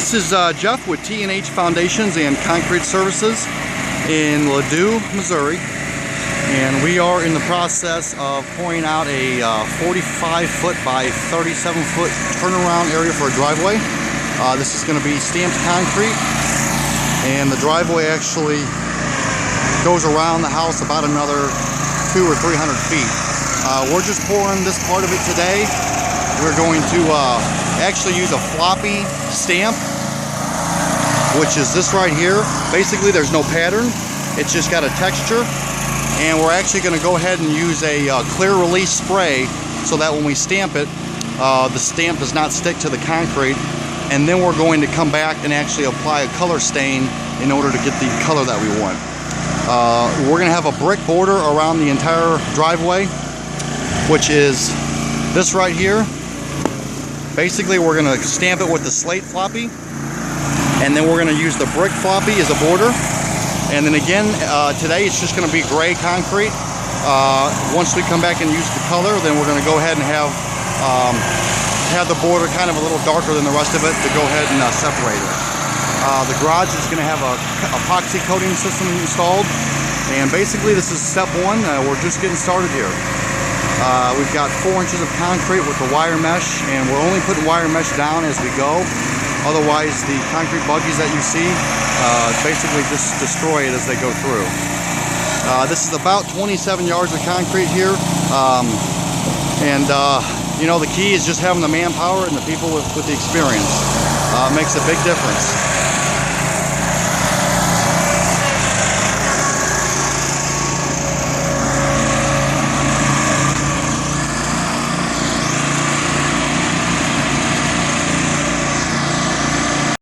This is Jeff with T&H Foundations and Concrete Services in Ladue, Missouri, and we are in the process of pouring out a 45-foot by 37-foot turnaround area for a driveway. This is going to be stamped concrete, and the driveway actually goes around the house about another 200 or 300 feet. We're just pouring this part of it today. We're going to actually use a floppy stamp, which is this right here. Basically there's no pattern, it's just got a texture, and we're actually going to go ahead and use a clear release spray so that when we stamp it, the stamp does not stick to the concrete, and then we're going to come back and actually apply a color stain in order to get the color that we want. We're going to have a brick border around the entire driveway, which is this right here. Basically we're going to stamp it with the slate floppy, and then we're going to use the brick floppy as a border. And then again, today it's just going to be gray concrete. Once we come back and use the color, then we're going to go ahead and have the border kind of a little darker than the rest of it to go ahead and separate it. The garage is going to have a epoxy coating system installed, and basically this is step one. We're just getting started here. We've got 4 inches of concrete with the wire mesh, and we're only putting wire mesh down as we go. Otherwise, the concrete buggies that you see basically just destroy it as they go through. This is about 27 yards of concrete here, you know, the key is just having the manpower and the people with the experience. It makes a big difference.